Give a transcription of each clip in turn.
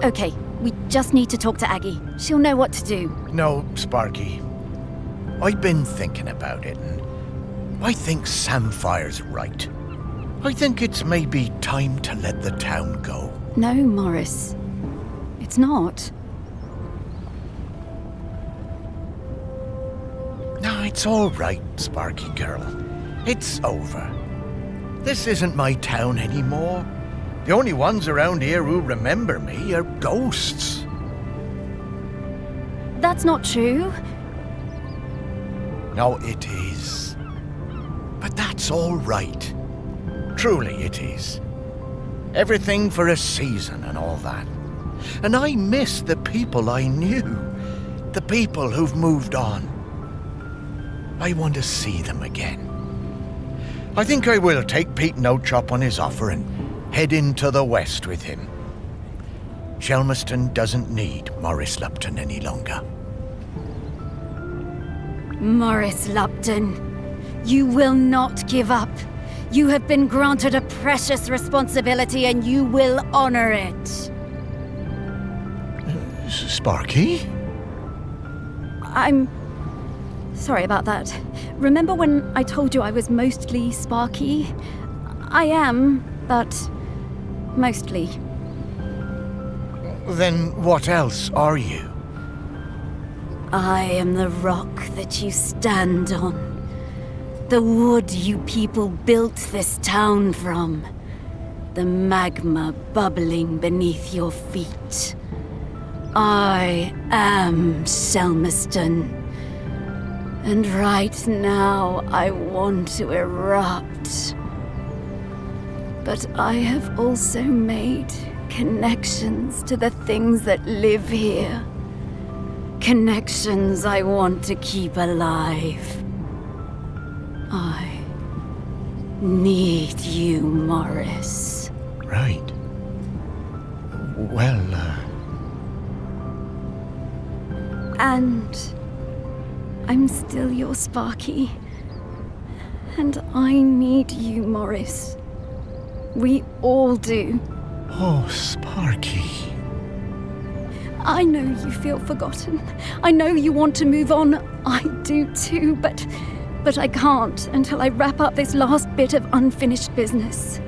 Okay, we just need to talk to Aggie. She'll know what to do. No, Sparky. I've been thinking about it, and I think Samfire's right. I think it's maybe time to let the town go. No, Morris. It's not. No, it's all right, Sparky girl. It's over. This isn't my town anymore. The only ones around here who remember me are ghosts. That's not true. No, it is. But that's all right. Truly it is. Everything for a season and all that. And I miss the people I knew. The people who've moved on. I want to see them again. I think I will take Pete Nochop on his offer and head into the west with him. Shelmerston doesn't need Morris Lupton any longer. Morris Lupton, you will not give up. You have been granted a precious responsibility and you will honor it. Sparky? I'm sorry about that. Remember when I told you I was mostly Sparky? I am, but mostly. Then what else are you? I am the rock that you stand on. The wood you people built this town from. The magma bubbling beneath your feet. I am Shelmerston. And right now I want to erupt. But I have also made connections to the things that live here. Connections I want to keep alive. I need you, Morris. Right. Well, And I'm still your Sparky. And I need you, Morris. We all do. Oh, Sparky. I know you feel forgotten. I know you want to move on. I do too, but I can't until I wrap up this last bit of unfinished business.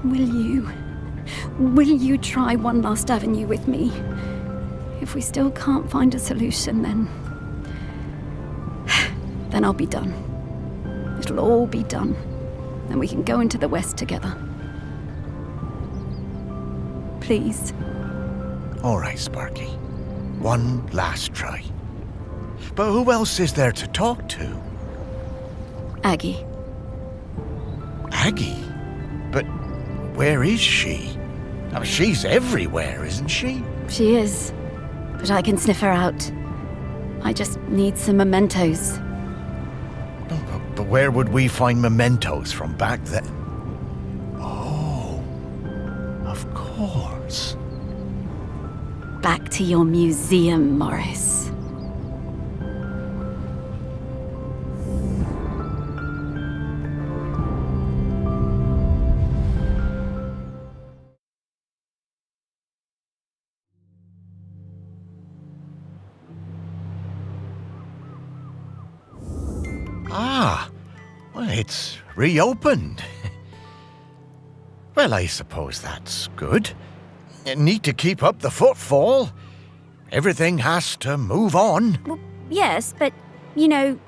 Will you try one last avenue with me? If we still can't find a solution, then I'll be done. It'll all be done. And we can go into the West together. Please. All right, Sparky. One last try. But who else is there to talk to? Aggie. Aggie? But where is she? I mean, she's everywhere, isn't she? She is. But I can sniff her out. I just need some mementos. But where would we find mementos from back then? Oh, of course. Back to your museum, Morris. Ah, well, it's reopened. Well, I suppose that's good. You need to keep up the footfall. Everything has to move on. Well, yes, but, it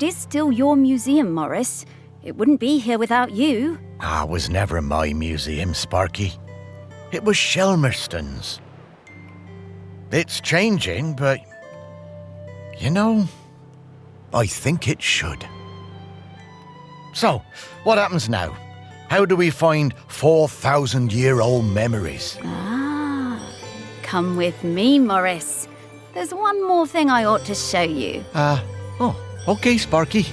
is still your museum, Morris. It wouldn't be here without you. It was never my museum, Sparky. It was Shelmerston's. It's changing, but, I think it should. So, what happens now? How do we find 4,000-year-old memories? Come with me, Morris. There's one more thing I ought to show you. Okay, Sparky. Is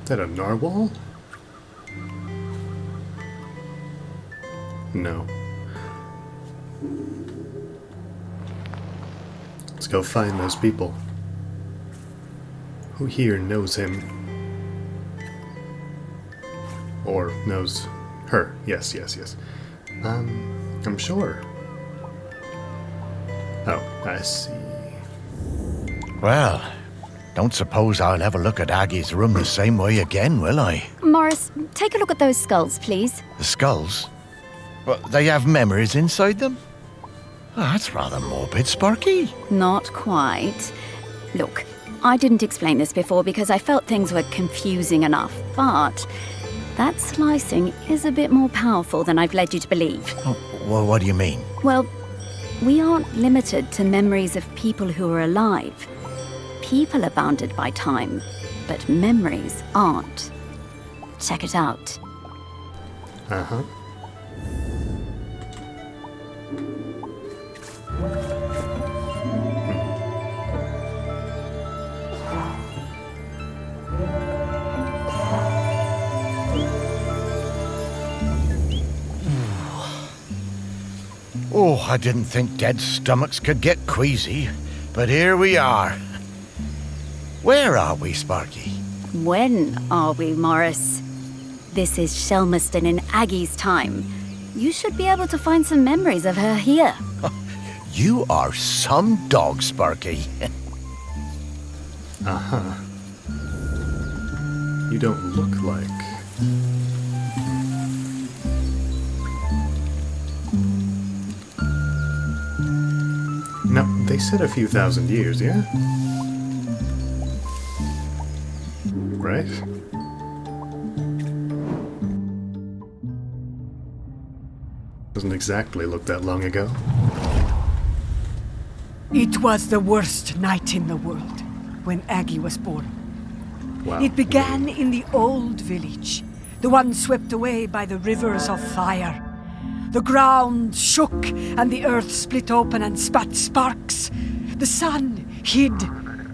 that a narwhal? No. Let's go find those people. Who here knows him? Or knows her. Yes. I'm sure. Oh, I see. Well, don't suppose I'll ever look at Aggie's room the same way again, will I? Morris, take a look at those skulls, please. The skulls? Well, they have memories inside them? Oh, that's rather morbid, Sparky. Not quite. Look, I didn't explain this before because I felt things were confusing enough, but that slicing is a bit more powerful than I've led you to believe. Oh, well, what do you mean? Well, we aren't limited to memories of people who are alive. People are bounded by time, but memories aren't. Check it out. Uh-huh. Oh, I didn't think dead stomachs could get queasy, but here we are. Where are we, Sparky? When are we, Morris? This is Shelmerston in Aggie's time. You should be able to find some memories of her here. You are some dog, Sparky. Uh-huh. You don't look like... Now, they said a few thousand years, yeah? Right? Doesn't exactly look that long ago. It was the worst night in the world when Aggie was born. Wow. It began in the old village, the one swept away by the rivers of fire. The ground shook and the earth split open and spat sparks. The sun hid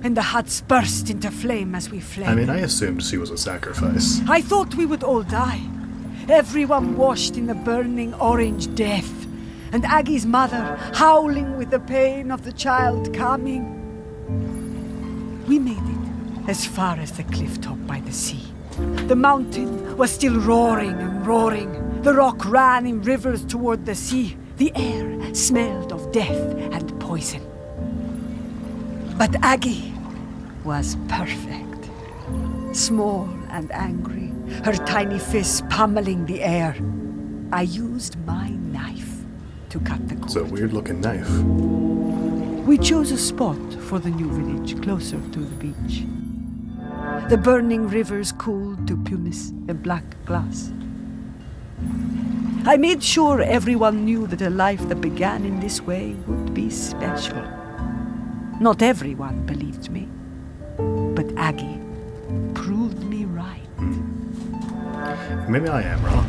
and the huts burst into flame as we fled. I mean, I assumed she was a sacrifice. I thought we would all die. Everyone washed in the burning orange death. And Aggie's mother howling with the pain of the child coming. We made it as far as the cliff top by the sea. The mountain was still roaring and roaring. The rock ran in rivers toward the sea. The air smelled of death and poison. But Aggie was perfect. Small and angry, her tiny fists pummeling the air. I used my knife to cut the cord. It's a weird-looking knife. We chose a spot for the new village closer to the beach. The burning rivers cooled to pumice and black glass. I made sure everyone knew that a life that began in this way would be special. Not everyone believed me, but Aggie proved me right. Maybe I am wrong.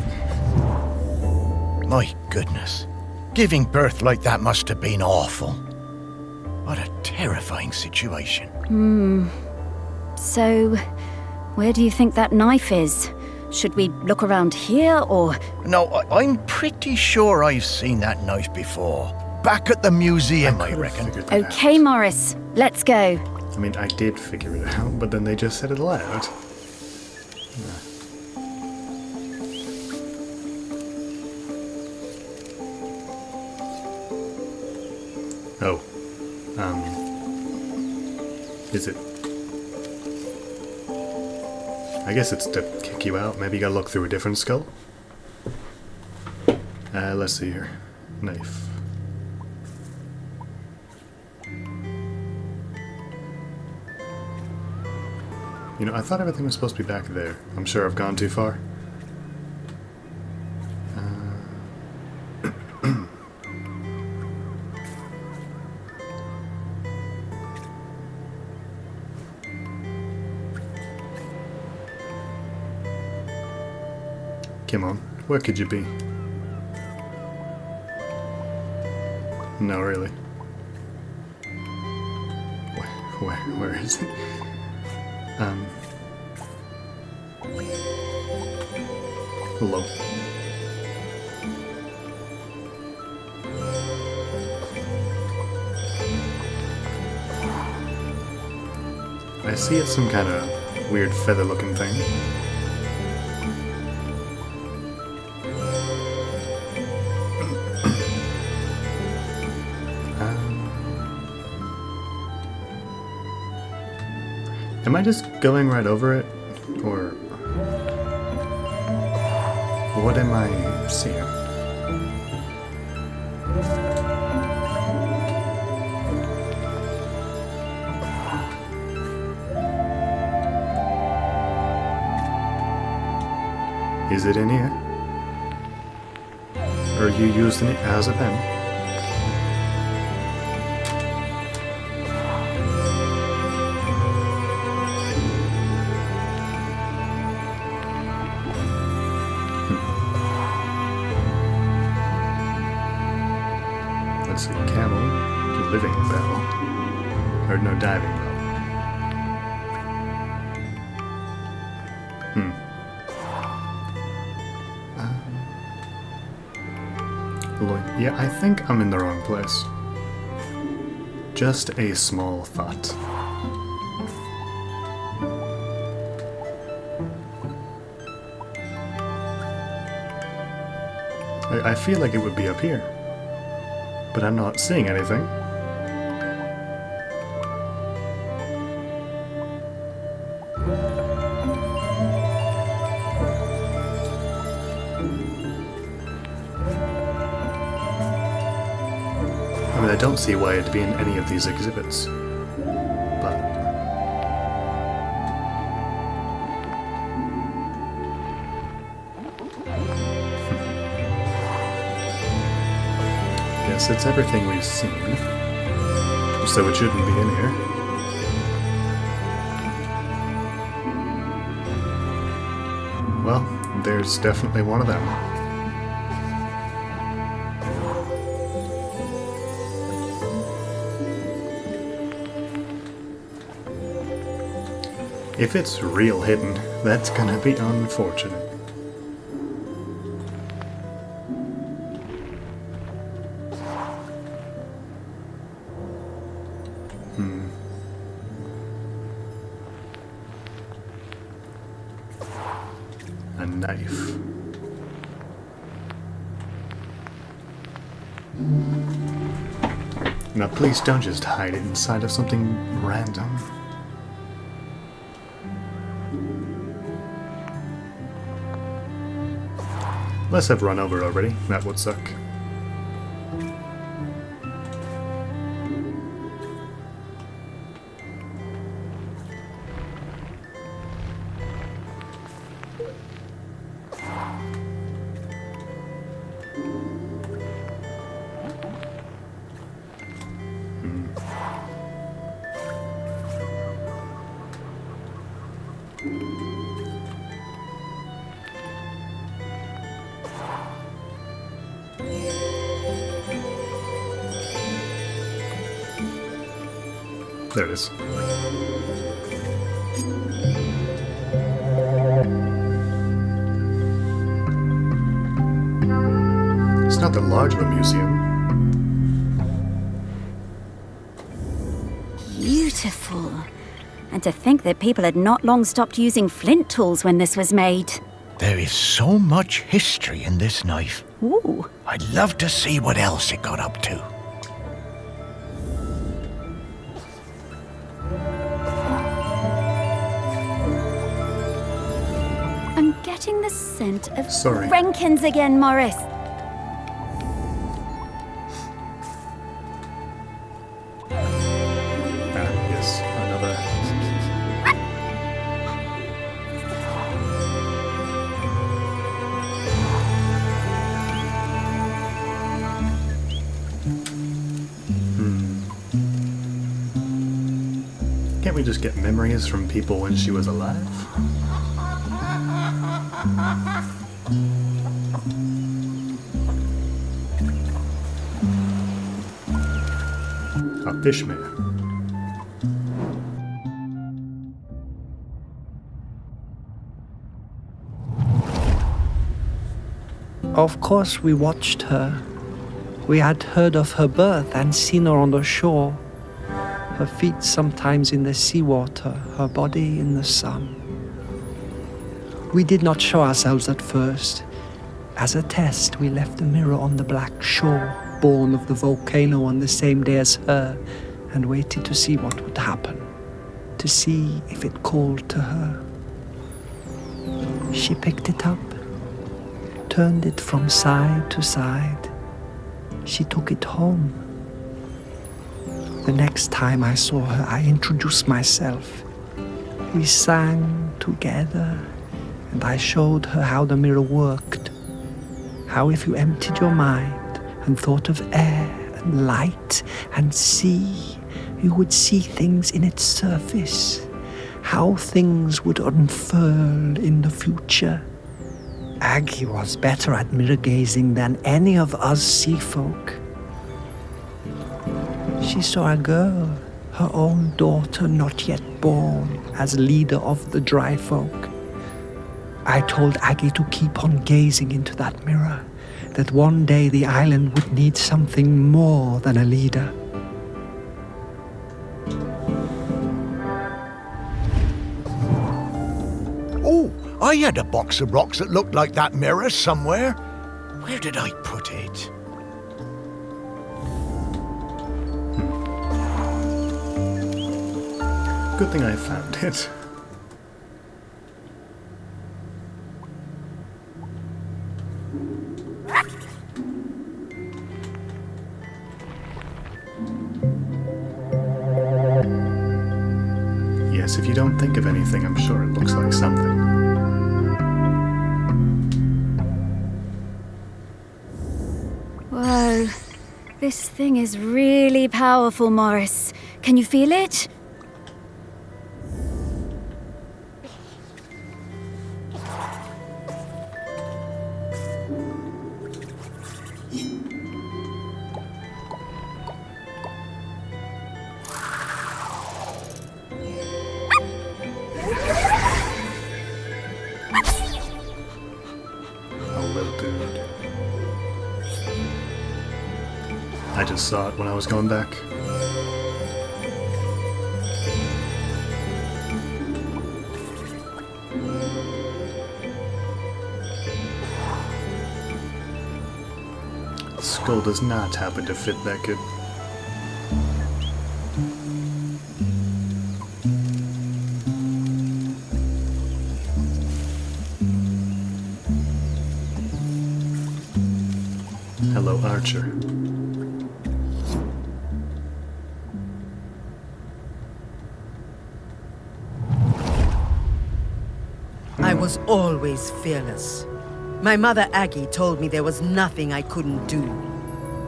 My goodness. Giving birth like that must have been awful. What a terrifying situation. So, where do you think that knife is? Should we look around here, or...? No, I'm pretty sure I've seen that knife before. Back at the museum, I could've reckon. figured that Okay, out. Morris, let's go. I mean, I did figure it out, but then they just said it aloud. Oh. Is it... I guess it's to kick you out. Maybe you gotta look through a different skull? Let's see here. Knife. You know, I thought everything was supposed to be back there. I'm sure I've gone too far. Come on, where could you be? No, really. Where is it? Hello. I see it's some kind of weird feather-looking thing. Am I just going right over it? Or what am I seeing? Is it in here? Or are you using it as a pen? Let's see, camel, living bell. Or no, diving bell. Yeah, I think I'm in the wrong place. Just a small thought. I feel like it would be up here, but I'm not seeing anything. I don't see why it'd be in any of these exhibits, but yes, it's everything we've seen, so it shouldn't be in here. Well, there's definitely one of them. If it's real hidden, that's gonna be unfortunate. A knife. Now please don't just hide it inside of something random. Must have run over already. That would suck. There it is. It's not that large of a museum. Beautiful. And to think that people had not long stopped using flint tools when this was made. There is so much history in this knife. Ooh. I'd love to see what else it got up to. I'm getting the scent of Sorry. Rankins again, Morris. Yes, another. Can't we just get memories from people when she was alive? A fishman. Of course we watched her. We had heard of her birth and seen her on the shore. Her feet sometimes in the seawater, her body in the sun. We did not show ourselves at first. As a test, we left the mirror on the black shore, born of the volcano on the same day as her, and waited to see what would happen. to see if it called to her. She picked it up, turned it from side to side. She took it home. The next time I saw her, I introduced myself. We sang together, and I showed her how the mirror worked. How if you emptied your mind and thought of air and light and sea, you would see things in its surface. How things would unfurl in the future. Aggie was better at mirror gazing than any of us sea folk. She saw a girl, her own daughter not yet born, as leader of the dry folk. I told Aggie to keep on gazing into that mirror, that one day the island would need something more than a leader. Oh, I had a box of rocks that looked like that mirror somewhere. Where did I put it? Good thing I found it. Yes, if you don't think of anything, I'm sure it looks like something. Whoa. This thing is really powerful, Morris. Can you feel it? I just saw it when I was going back. The skull does not happen to fit that good. Hello, Archer. I was always fearless. My mother Aggie told me there was nothing I couldn't do.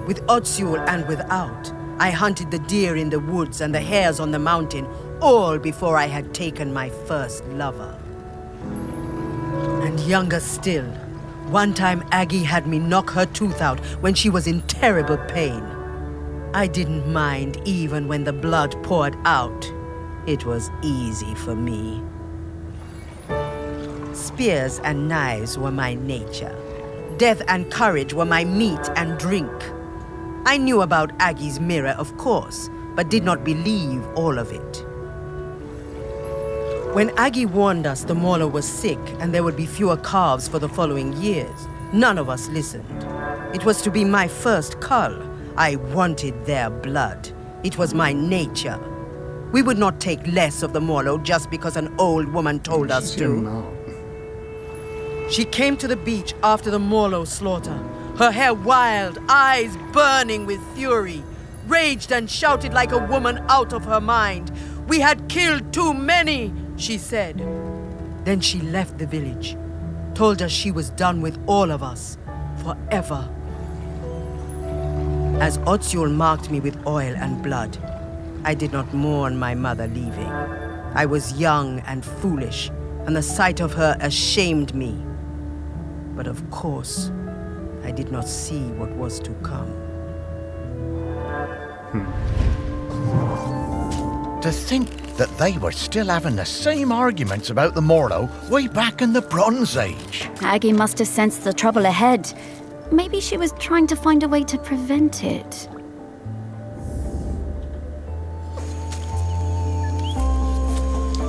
With Otsul and without, I hunted the deer in the woods and the hares on the mountain, all before I had taken my first lover. And younger still, one time Aggie had me knock her tooth out when she was in terrible pain. I didn't mind even when the blood poured out. It was easy for me. Spears and knives were my nature. Death and courage were my meat and drink. I knew about Aggie's mirror, of course, but did not believe all of it. When Aggie warned us the Mauler was sick and there would be fewer calves for the following years, none of us listened. It was to be my first cull. I wanted their blood. It was my nature. We would not take less of the Mauler just because an old woman told us to. She came to the beach after the Morlo slaughter, her hair wild, eyes burning with fury, raged and shouted like a woman out of her mind. "We had killed too many," she said. Then she left the village, told us she was done with all of us, forever. As Otsul marked me with oil and blood, I did not mourn my mother leaving. I was young and foolish, and the sight of her ashamed me. But of course, I did not see what was to come. To think that they were still having the same arguments about the Morlo way back in the Bronze Age. Aggie must have sensed the trouble ahead. Maybe she was trying to find a way to prevent it.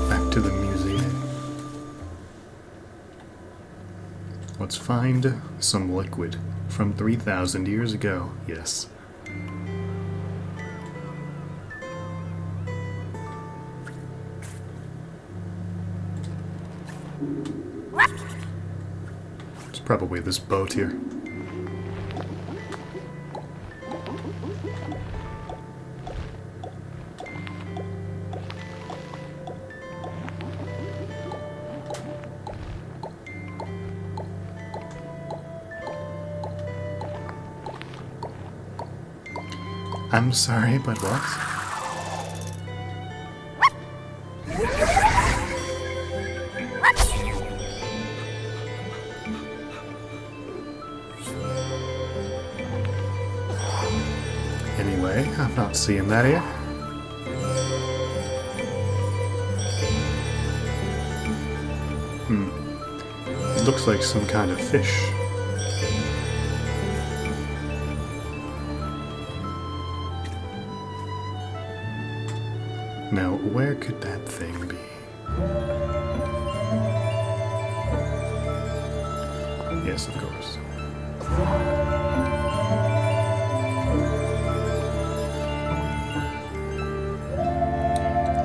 Back to the museum. Let's find some liquid from 3,000 years ago. Yes. It's probably this boat here. I'm sorry, but what? Anyway, I'm not seeing that here. It looks like some kind of fish. Now, where could that thing be? Yes, of course.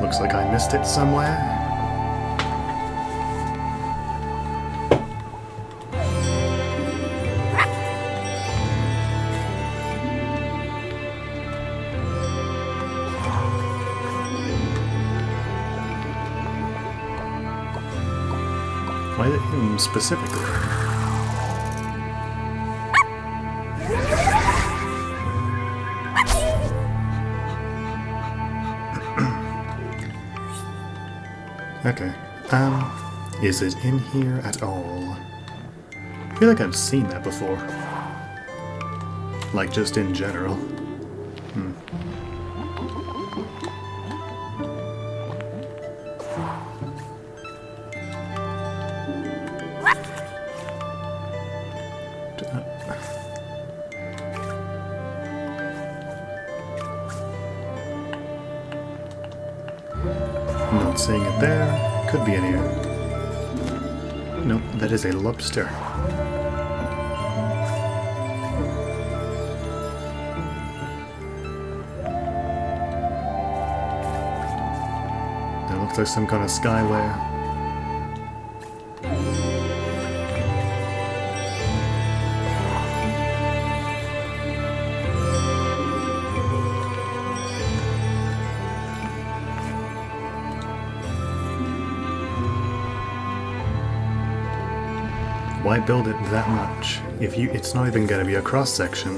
Looks like I missed it somewhere. Why him specifically? Okay. Is it in here at all? I feel like I've seen that before. Like, just in general. Not seeing it there. Could be in here. Nope, that is a lobster. That looks like some kind of skyway. Why build it that much if it's not even gonna be a cross section?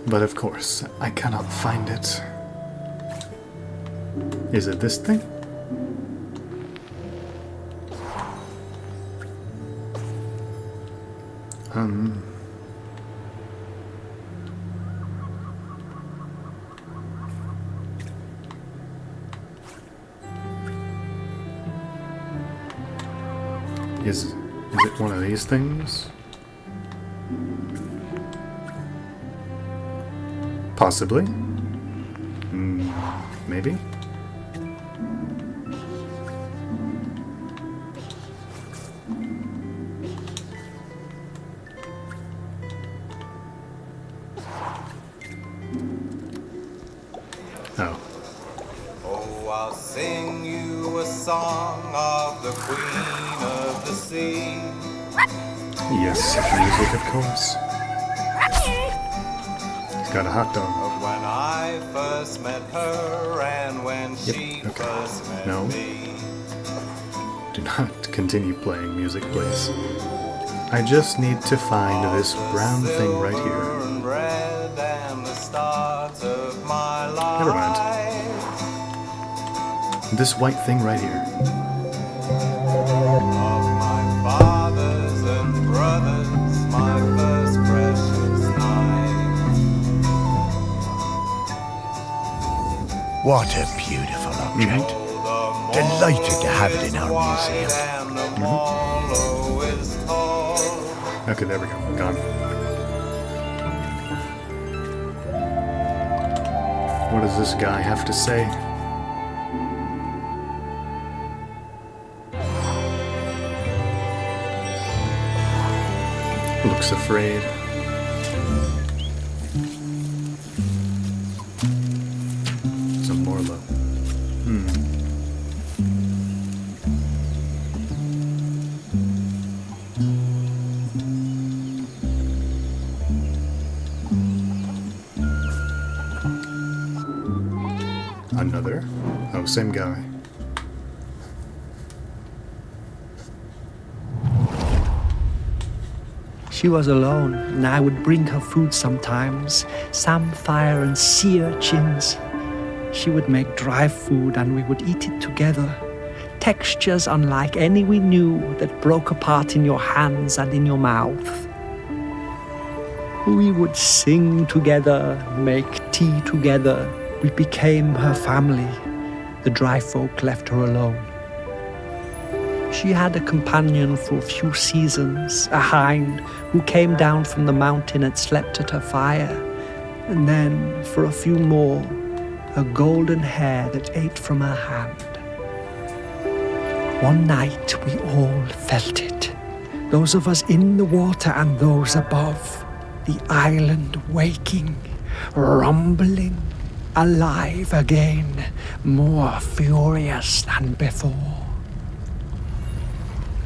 But of course, I cannot find it. Is it this thing? Is it one of these things? Possibly. Maybe. Oh. Oh, I'll sing you a song of the Queen of the Sea. Yes, music, of course. He's got a hot dog. Of when I first met her and when she okay. first met No. me. Do not continue playing music, please. I just need to find this brown thing right here. Silver and red and the start of my life. Never mind. This white thing right here. Of my fathers and brothers, my first precious night. What a beautiful object. Delighted to have it in our museum. Okay, there we go. Gone. What does this guy have to say? Looks afraid. Another? Oh, same guy. She was alone, and I would bring her food sometimes, samphire and sea urchins. She would make dry food and we would eat it together. Textures unlike any we knew that broke apart in your hands and in your mouth. We would sing together, make tea together. We became her family. The dry folk left her alone. She had a companion for a few seasons, a hind who came down from the mountain and slept at her fire. And then, for a few more, a golden hare that ate from her hand. One night we all felt it. Those of us in the water and those above. The island waking, rumbling, alive again, more furious than before.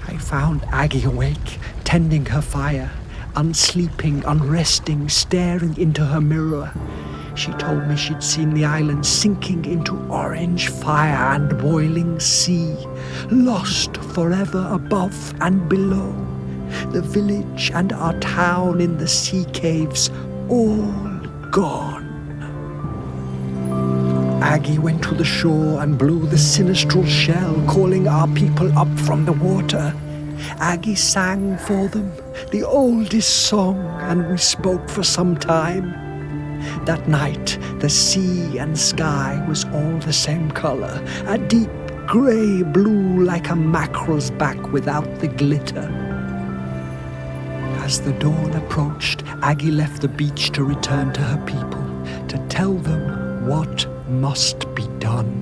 I found Aggie awake, tending her fire, unsleeping, unresting, staring into her mirror. She told me she'd seen the island sinking into orange fire and boiling sea, lost forever above and below. The village and our town in the sea caves, all gone. Aggie went to the shore and blew the sinistral shell, calling our people up from the water. Aggie sang for them the oldest song, and we spoke for some time. That night, the sea and sky was all the same color, a deep grey blue like a mackerel's back without the glitter. As the dawn approached, Aggie left the beach to return to her people, to tell them what must be done.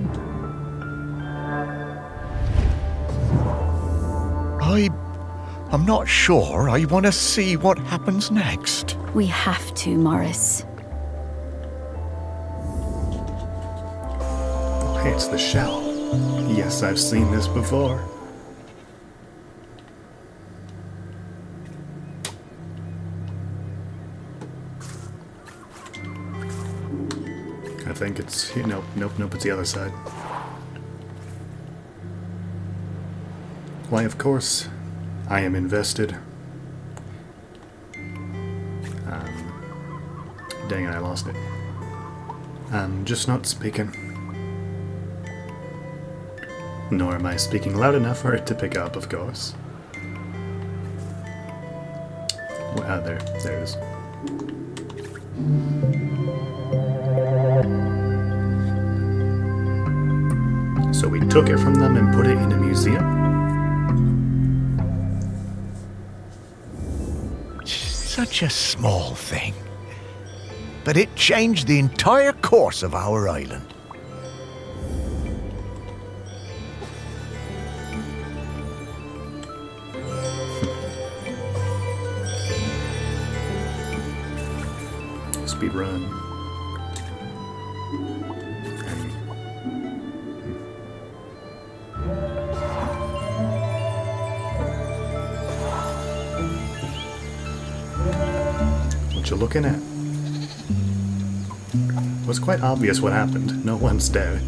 I'm not sure I want to see what happens next. We have to, Morris. Oh, hey, it's the shell. Yes, I've seen this before. I think it's here. Nope, it's the other side. Why, of course, I am invested. Dang it, I lost it. I'm just not speaking. Nor am I speaking loud enough for it to pick up, of course. There it is. So we took it from them and put it in a museum? Such a small thing. But it changed the entire course of our island. Speed run. What you looking at? It was quite obvious what happened. No one's dead.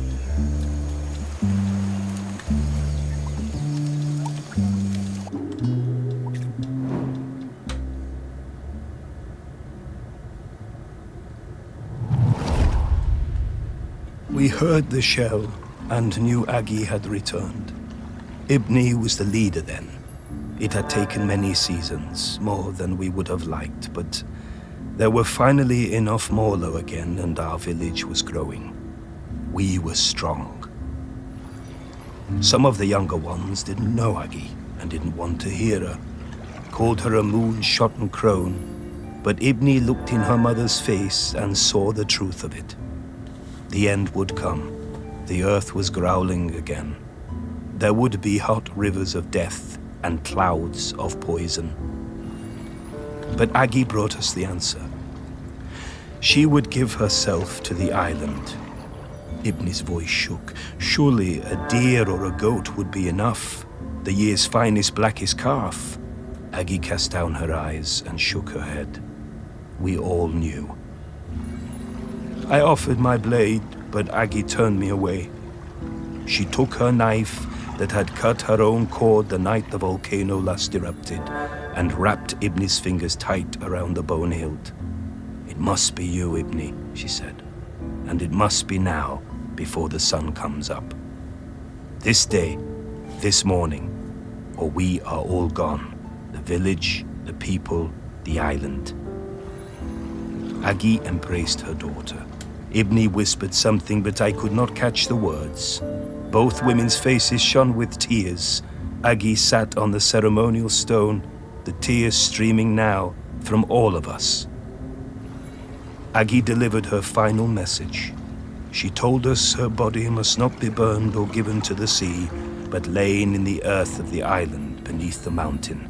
We heard the shell and knew Aggie had returned. Ibni was the leader then. It had taken many seasons, more than we would have liked, but there were finally enough Morlo again, and our village was growing. We were strong. Some of the younger ones didn't know Aggie and didn't want to hear her, called her a moon-shot crone, but Ibni looked in her mother's face and saw the truth of it. The end would come. The earth was growling again. There would be hot rivers of death and clouds of poison. But Aggie brought us the answer. She would give herself to the island. Ibni's voice shook. Surely a deer or a goat would be enough. The year's finest, blackest calf. Aggie cast down her eyes and shook her head. We all knew. I offered my blade, but Aggie turned me away. She took her knife that had cut her own cord the night the volcano last erupted and wrapped Ibni's fingers tight around the bone hilt. "It must be you, Ibni," she said, "and it must be now, before the sun comes up. This day, this morning, or we are all gone. The village, the people, the island." Aggie embraced her daughter. Ibni whispered something, but I could not catch the words. Both women's faces shone with tears. Aggie sat on the ceremonial stone, the tears streaming now from all of us. Aggie delivered her final message. She told us her body must not be burned or given to the sea, but lain in the earth of the island beneath the mountain.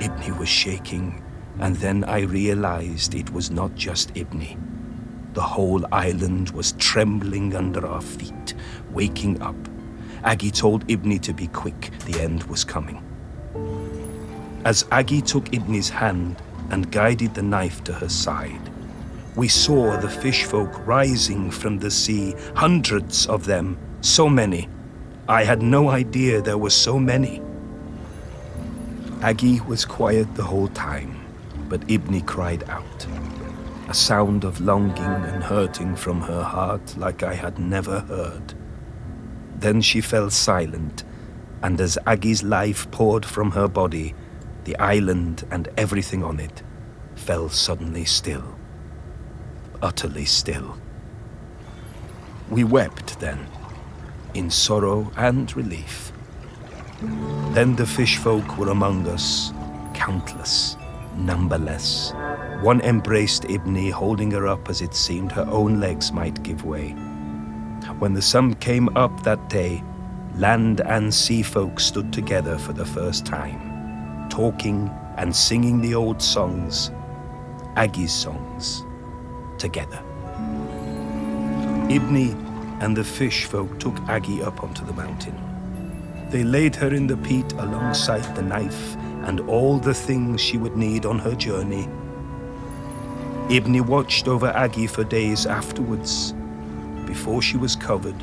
Ibni was shaking, and then I realized it was not just Ibni. The whole island was trembling under our feet, waking up. Aggie told Ibni to be quick, the end was coming. As Aggie took Ibni's hand and guided the knife to her side, we saw the fish folk rising from the sea, hundreds of them, so many. I had no idea there were so many. Aggie was quiet the whole time, but Ibni cried out. A sound of longing and hurting from her heart like I had never heard. Then she fell silent, and as Aggie's life poured from her body, the island and everything on it fell suddenly still. Utterly still. We wept then, in sorrow and relief. Then the fish folk were among us, countless, numberless. One embraced Ibni, holding her up as it seemed her own legs might give way. When the sun came up that day, land and sea folk stood together for the first time, talking and singing the old songs, Aggie's songs, together. Ibni and the fish folk took Aggie up onto the mountain. They laid her in the peat alongside the knife and all the things she would need on her journey. Ibni watched over Aggie for days afterwards. Before she was covered,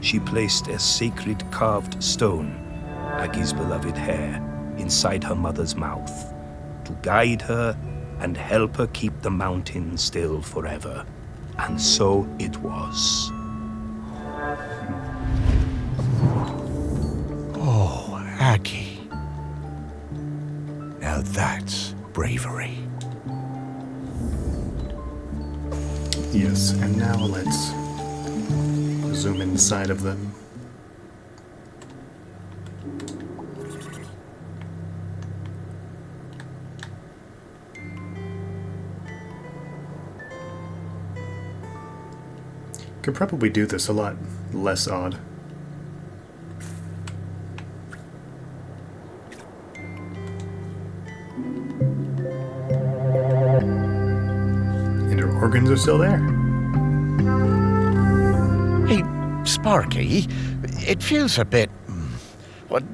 she placed a sacred carved stone, Aggie's beloved hair, inside her mother's mouth, to guide her and help her keep the mountain still forever. And so it was. Oh, Aggie. Now that's bravery. Yes, and now let's zoom inside of them. Could probably do this a lot less odd. And her organs are still there. Hey, Sparky, it feels a bit,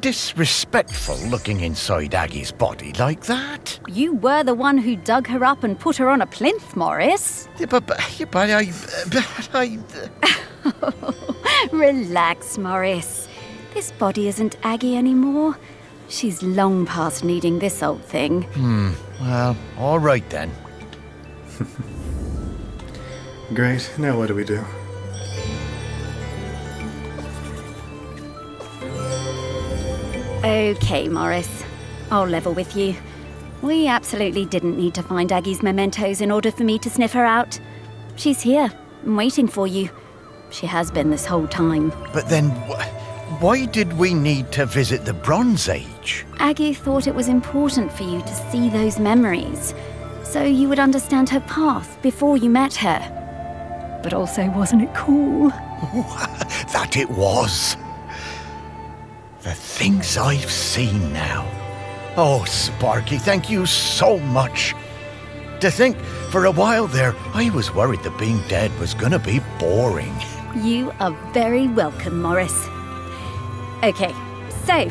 disrespectful looking inside Aggie's body like that. You were the one who dug her up and put her on a plinth, Morris. Yeah, but I... Relax, Morris. This body isn't Aggie anymore. She's long past needing this old thing. Well, all right then. Great, now what do we do? Okay, Morris. I'll level with you. We absolutely didn't need to find Aggie's mementos in order for me to sniff her out. She's here, and waiting for you. She has been this whole time. But then, why did we need to visit the Bronze Age? Aggie thought it was important for you to see those memories, so you would understand her path before you met her. But also, wasn't it cool? That it was. The things I've seen now. Oh, Sparky, thank you so much. To think, for a while there, I was worried that being dead was gonna be boring. You are very welcome, Morris. Okay, so,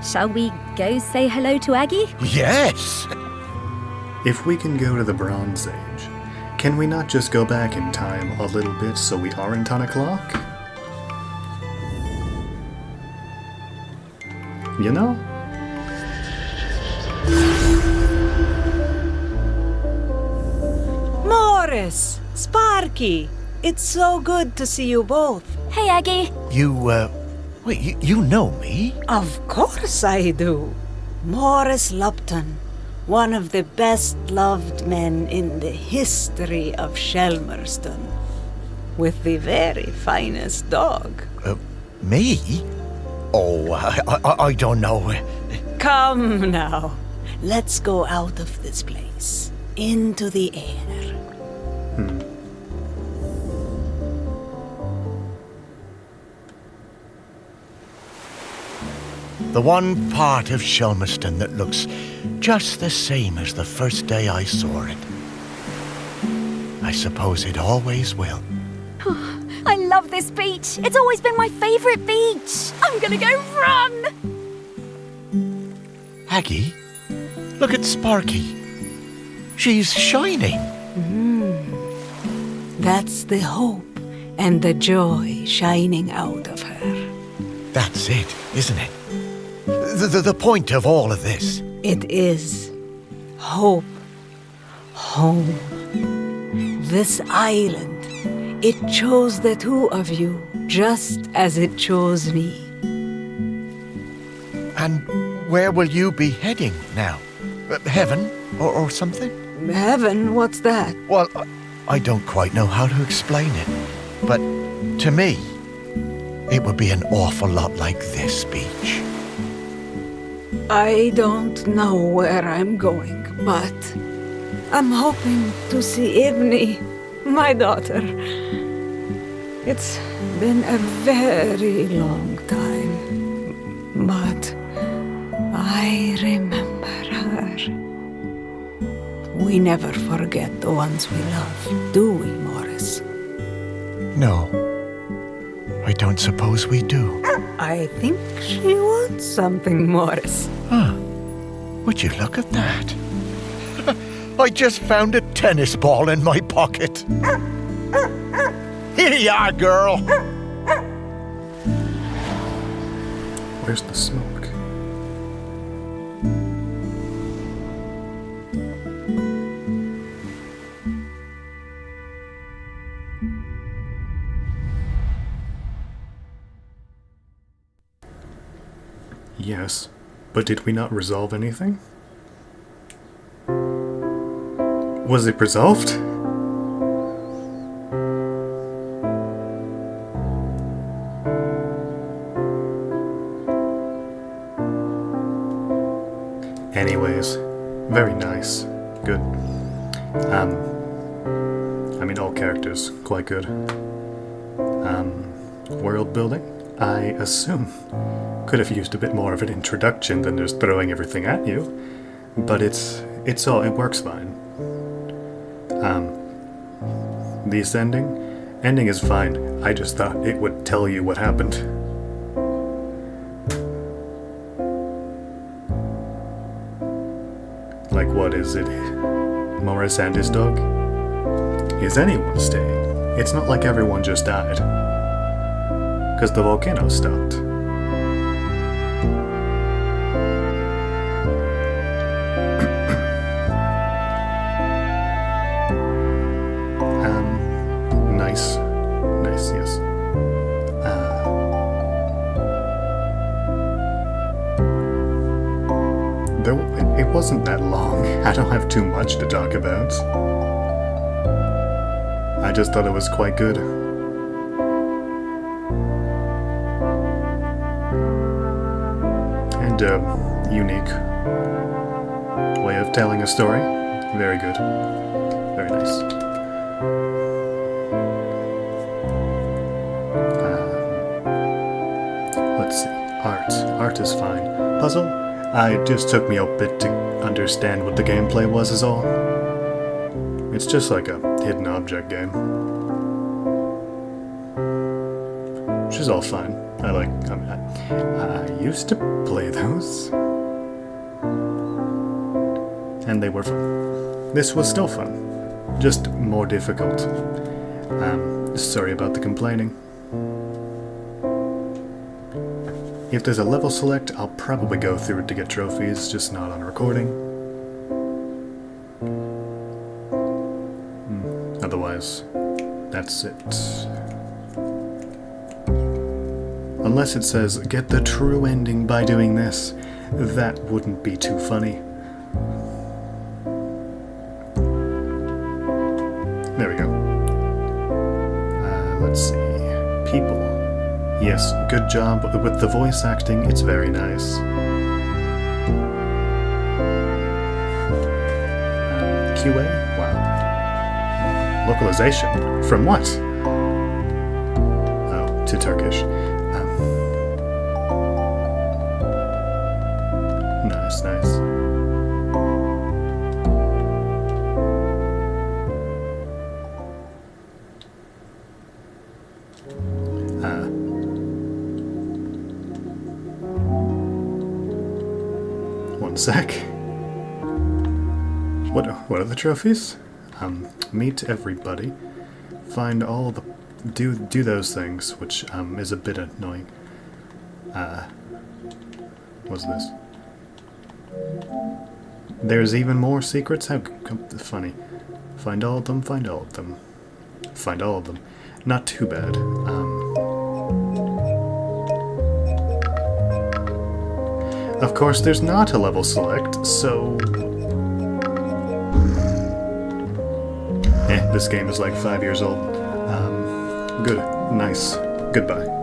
shall we go say hello to Aggie? Yes! If we can go to the Bronze Age, Can we not just go back in time a little bit so we aren't on a clock? You know? Morris! Sparky! It's so good to see you both. Hey, Aggie. Wait, you know me? Of course I do. Morris Lupton, one of the best-loved men in the history of Shelmerston, with the very finest dog. Me? Oh, I don't know. Come now. Let's go out of this place, into the air. The one part of Shelmerston that looks just the same as the first day I saw it. I suppose it always will. I love this beach. It's always been my favorite beach. I'm gonna go run. Aggie, look at Sparky. She's shining. That's the hope and the joy shining out of her. That's it, isn't it? The point of all of this. It is hope, home. This island, it chose the two of you just as it chose me. And where will you be heading now? Heaven or something? Heaven? What's that? Well, I don't quite know how to explain it. But to me, it would be an awful lot like this beach. I don't know where I'm going, but I'm hoping to see Ibni, my daughter. It's been a very long time, but I remember her. We never forget the ones we love, do we, Morris? No, I don't suppose we do. I think she wants something, Morris. Huh. Would you look at that? I just found a tennis ball in my pocket. Here you are, girl. Where's the smoke? Yes, but did we not resolve anything? Was it resolved? Anyways, very nice. Good. I mean, all characters, quite good. World building, I assume. Could have used a bit more of an introduction than just throwing everything at you, but it works fine. The ending is fine. I just thought it would tell you what happened. Like, what is it? Morris and his dog? Is anyone staying? It's not like everyone just died. Because the volcano stopped. Nice, yes. It wasn't that long. I don't have too much to talk about. I just thought it was quite good. And a unique way of telling a story. Very good. Very nice. Let's see. Art is fine. Puzzle? It just took me a bit to understand what the gameplay was is all. It's just like a hidden object game. Which is all fine. I used to play those. And they were fun. This was still fun. Just more difficult. Sorry about the complaining. If there's a level select, I'll probably go through it to get trophies, just not on recording. Otherwise, that's it. Unless it says, get the true ending by doing this. That wouldn't be too funny. There we go. Let's see. People. Yes, good job with the voice acting, it's very nice. QA? Wow. Localization? From what? Oh, to Turkish. Nice, nice. One sec. What are the trophies? Meet everybody. Find all the... Do those things, which is a bit annoying. What's this? There's even more secrets? How funny. Find all of them, find all of them. Find all of them. Not too bad. Of course, there's not a level select, so... this game is like 5 years old. Good. Nice. Goodbye.